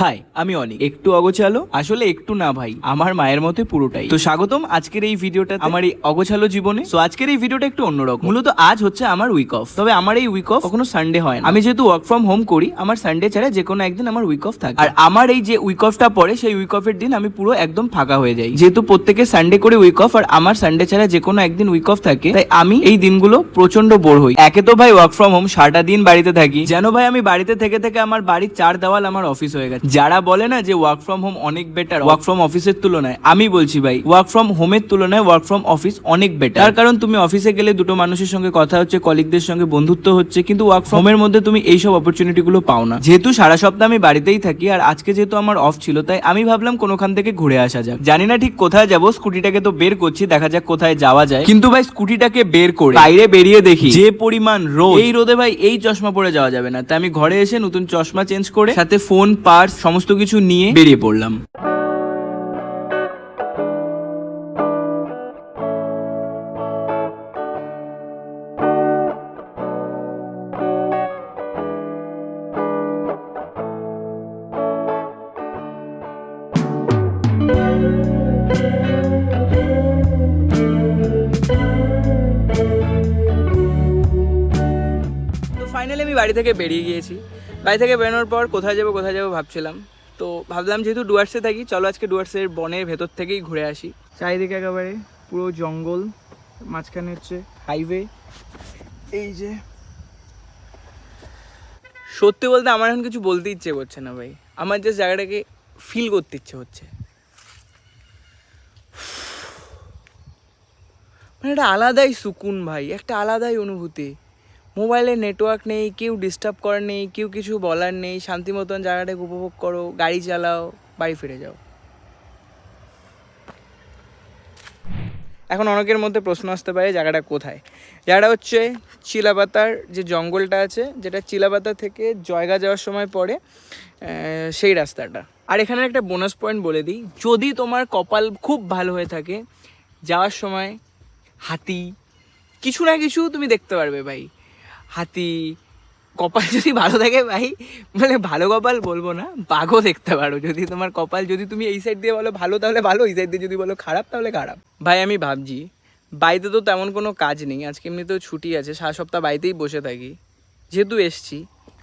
High, আমি অনিক। একটু অগোছালো, আসলে একটু না ভাই, আমার মায়ের মতে পুরোটাই। তো স্বাগতম আজকের এই ভিডিওটা, আমার এই অগোছালো জীবনে। তো আজকের এই ভিডিওটা একটু অন্যরকম। মূলত আজ হচ্ছে আমার উইক অফ, তবে আমার এই উইক অফ কখনো সানডে হয় না। আমি যেহেতু ওয়ার্ক ফ্রম হোম করি, আমার সানডে ছাড়া যে কোনো একদিন আমার উইক অফ থাকে। আর আমার এই যে উইক অফটা পড়ে, সেই উইক অফের দিন আমি পুরো একদম ফাঁকা হয়ে যাই। যেহেতু প্রত্যেকের সানডে করে উইক অফ, আর আমার সানডে ছাড়া যে কোনো একদিন উইক অফ থাকে, তাই আমি এই দিনগুলো প্রচন্ড বোর হই। একে তো ভাই ওয়ার্ক ফ্রম হোম, সারাটা দিন বাড়িতে থাকি, যেন ভাই আমি বাড়িতে থেকে থেকে আমার বাড়ির চার দেওয়াল আমার অফিস হয়ে গেছে। যারা বলে না যে ওয়ার্ক ফ্রম হোম অনেক বেটার ওয়ার্ক ফ্রম অফিসের তুলনায়, আমি বলছি ভাই ওয়ার্ক ফ্রম হোমের তুলনায় ওয়ার্ক ফ্রম অফিস অনেক বেটার। তার কারণ তুমি অফিসে গেলে দুটো মানুষের সঙ্গে কথা হচ্ছে, কলিগদের সঙ্গে বন্ধুত্ব হচ্ছে, কিন্তু ওয়ার্ক ফ্রম হোমের মধ্যে তুমি এইসব অপরচুনিটি গুলো পাও না। যেহেতু সারা সপ্তাহ আমি বাড়িতেই থাকি, আর আজকে যেহেতু আমার অফ ছিল, তাই আমি ভাবলাম কোনোখান থেকে ঘুরে আসা যাক। জানি না ঠিক কোথায় যাবো, স্কুটিটাকে তো বের করছি, দেখা যাক কোথায় যাওয়া যায়। কিন্তু ভাই স্কুটিটাকে বের করে বাইরে বেরিয়ে দেখি যে পরিমাণ রোদ, এই রোদে ভাই এই চশমা পরে যাওয়া যাবে না। তাই আমি ঘরে এসে নতুন চশমা চেঞ্জ করে সাথে ফোন, পার্স সমস্ত কিছু নিয়ে বেরিয়ে পড়লাম। তো ফাইনালি আমি বাড়ি থেকে বেরিয়ে গিয়েছি। বাড়ি থেকে বেরোনোর পর কোথায় যাবো ভাবছিলাম। তো ভাবলাম যেহেতু ডুয়ার্সে থাকি, চলো আজকে ডুয়ার্সের বনের ভেতর থেকেই ঘুরে আসি। চারিদিকে একেবারে পুরো জঙ্গল, মাঝখানে হচ্ছে হাইওয়ে। এই যে সত্যি বলতে আমার এখন কিছু বলতে ইচ্ছে করছে না ভাই, আমার জাস্ট জায়গাটাকে ফিল করতে ইচ্ছে হচ্ছে। মানে একটা আলাদাই সুকুন ভাই, একটা আলাদাই অনুভূতি। মোবাইলে নেটওয়ার্ক নেই, কেউ ডিস্টার্ব করার নেই, কেউ কিছু বলার নেই, শান্তি মতন জায়গাটাকে উপভোগ করো, গাড়ি চালাও, বাড়ি ফিরে যাও। এখন অনেকের মধ্যে প্রশ্ন আসতে পারে জায়গাটা কোথায়। জায়গাটা হচ্ছে চিলাপাতার যে জঙ্গলটা আছে, যেটা চিলাপাতা থেকে জয়গা যাওয়ার সময় পড়ে, সেই রাস্তাটা। আর এখানে একটা বোনাস পয়েন্ট বলে দিই, যদি তোমার কপাল খুব ভালো হয়ে থাকে, যাওয়ার সময় হাতি কিছু না কিছু তুমি দেখতে পারবে ভাই। হাতি, কপাল যদি ভালো থাকে ভাই, মানে ভালো কপাল বলবো না, বাঘও দেখতে পারো। যদি তোমার কপাল, যদি তুমি এই সাইড দিয়ে বলো ভালো তাহলে ভালো, এই সাইড দিয়ে যদি বলো খারাপ তাহলে খারাপ। ভাই আমি ভাবছি বাড়িতে তো তেমন কোনো কাজ নেই, আজকে এমনিতেও ছুটি আছে, সারা সপ্তাহ বাড়িতেই বসে থাকি। যেহেতু এসছি,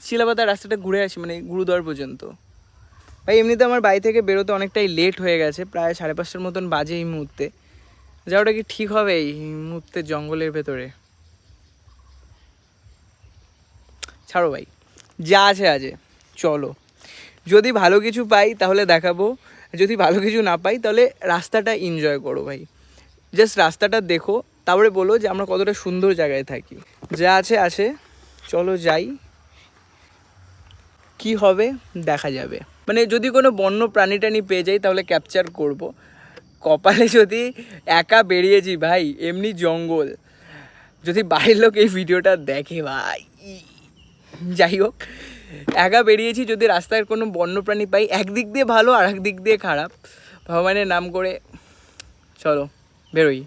চিলাপাতার রাস্তাটা ঘুরে আসি, মানে গুরুদ্বার পর্যন্ত। ভাই এমনিতে আমার বাড়ি থেকে বেরোতে অনেকটাই লেট হয়ে গেছে, প্রায় 5:30টার মতন বাজে এই মুহূর্তে। যাওয়াটা কি ঠিক হবে এই মুহূর্তে জঙ্গলের ভেতরে? ছাড়ো ভাই, যা আছে আছে, চলো। যদি ভালো কিছু পাই তাহলে দেখাবো, যদি ভালো কিছু না পাই তাহলে রাস্তাটা এনজয় করো ভাই। জাস্ট রাস্তাটা দেখো, তারপরে বলো যে আমরা কতটা সুন্দর জায়গায় থাকি। যা আছে আছে, চলো যাই, কি হবে দেখা যাবে। মানে যদি কোনো বন্য প্রাণী টানি পেয়ে যাই তাহলে ক্যাপচার করব। কপালে যদি একা বেরিয়েছি ভাই, এমনি জঙ্গল, যদি বাড়ির লোক এই ভিডিওটা দেখে ভাই, যাই হোক, একা বেরিয়েছি, যদি রাস্তায় কোনো বন্যপ্রাণী পাই, একদিক দিয়ে ভালো আর একদিক দিয়ে খারাপ, ভগবানের নাম করে চলো বেরোই।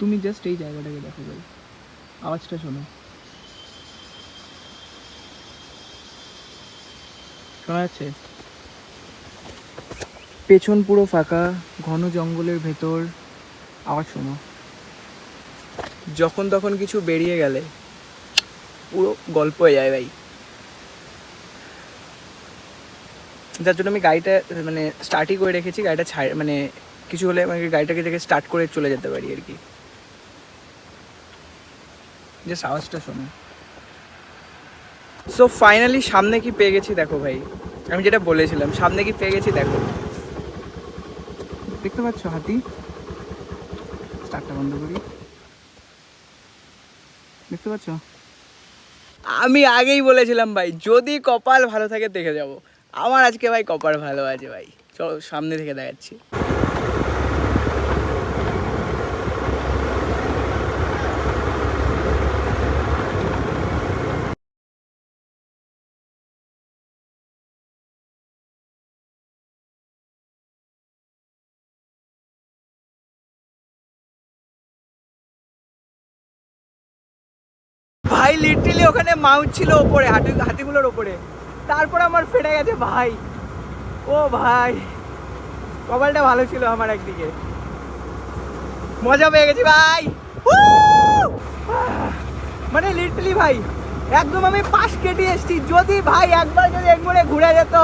তুমি জাস্ট এই জায়গাটাকে দেখো ভাই, আওয়াজটা শোনো, শোনা যাচ্ছে? পেছন পুরো ফাঁকা, ঘন জঙ্গলের ভেতর, আওয়াজ শোনো। যখন তখন কিছু বেরিয়ে গেলে পুরো গল্প হয়ে যায় ভাই। যার জন্য আমি গাড়িটা মানে স্টার্টই করে রেখেছি, গাড়িটা মানে কিছু হলে মানে গাড়িটাকে থেকে স্টার্ট করে চলে যেতে পারি আর কি। জাস্ট আওয়াজটা শোনো। সো ফাইনালি সামনে কি পেয়ে গেছি দেখো ভাই, আমি যেটা বলেছিলাম, সামনে কি পেয়ে গেছি দেখো, দেখতে পাচ্ছ হাতি? স্টার্টটা বন্ধ করি, দেখতে পাচ্ছ? আমি আগেই বলেছিলাম ভাই, যদি কপাল ভালো থাকে দেখে যাব। আমার আজকে ভাই কপার ভালো আছে ভাই, চলো সামনে থেকে দেখাচ্ছি। ভাই লিটারালি ওখানে মাউন্ট ছিল ওপরে, হাতিগুলোর ওপরে, তারপর আমার ফেটে গেছে ভাই। ও ভাই কপালটা ভালো ছিল আমার একদিকে, মজা পেয়ে গেছি ভাই। মানে লিটারালি ভাই একদম আমি পাশ কেটে এসেছি। যদি ভাই একবার যদি একবারে ঘুরে যেত,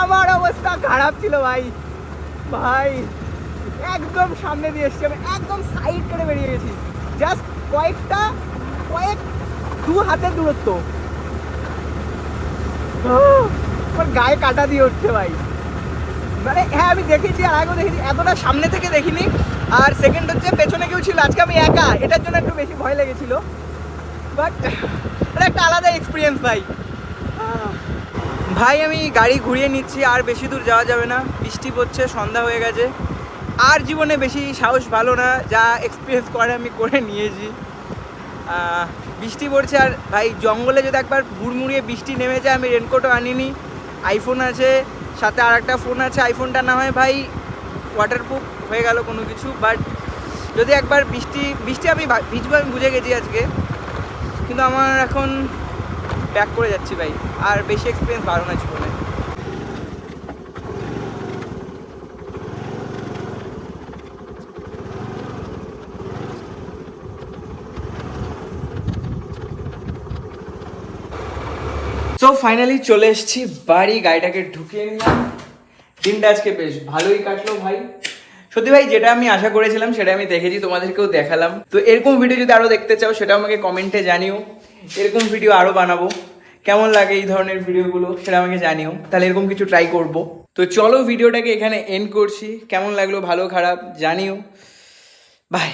আমার অবস্থা খারাপ ছিল ভাই। ভাই একদম সামনে দিয়ে এসছি আমি, একদম সাইড করে বেরিয়ে গেছি, জাস্ট কয়েক 2 হাতের দূরত্ব। আমার গায়ে কাটা দিয়ে উঠছে ভাই। মানে হ্যাঁ আমি দেখেছি, আর আগেও দেখেছি, এতটা সামনে থেকে দেখিনি। আর সেকেন্ড হচ্ছে পেছনে কেউ ছিল, আজকে আমি একা, এটার জন্য একটু বেশি ভয় লেগেছিল। বাট এটা একটা আলাদা এক্সপিরিয়েন্স ভাই। ভাই আমি গাড়ি ঘুরিয়ে নিচ্ছি, আর বেশি দূর যাওয়া যাবে না, বৃষ্টি পড়ছে, সন্ধ্যা হয়ে গেছে। আর জীবনে বেশি সাহস ভালো না, যা এক্সপিরিয়েন্স করে আমি করে নিয়েছি। বৃষ্টি পড়ছে, আর ভাই জঙ্গলে যদি একবার হুড়মুড়িয়ে বৃষ্টি নেমে যায়, আমি রেনকোটও আনিনি, আইফোন আছে সাথে, আর একটা ফোন আছে, আইফোনটা না হয় ভাই ওয়াটারপ্রুফ হয়ে গেল কোনো কিছু। বাট যদি একবার বৃষ্টি আমি ভিজবো আমি বুঝে গেছি আজকে, কিন্তু আমার এখন ব্যাক করে যাচ্ছি ভাই, আর বেশি এক্সপিরিয়েন্স বাড়ো না জীবনে। সো ফাইনালি চলে এসেছি বাড়ি, গাড়িটাকে ঢুকিয়ে নিলাম। দিনটা আজকে বেশ ভালোই কাটলো ভাই, সত্যি ভাই। যেটা আমি আশা করেছিলাম সেটা আমি দেখেছি, তোমাদেরকেও দেখালাম। তো এরকম ভিডিও যদি আরও দেখতে চাও সেটা আমাকে কমেন্টে জানিও, এরকম ভিডিও আরও বানাবো। কেমন লাগে এই ধরনের ভিডিওগুলো সেটা আমাকে জানিও, তাহলে এরকম কিছু ট্রাই করব। তো চলো ভিডিওটাকে এখানে এন্ড করছি, কেমন লাগলো ভালো খারাপ জানিও, বাই।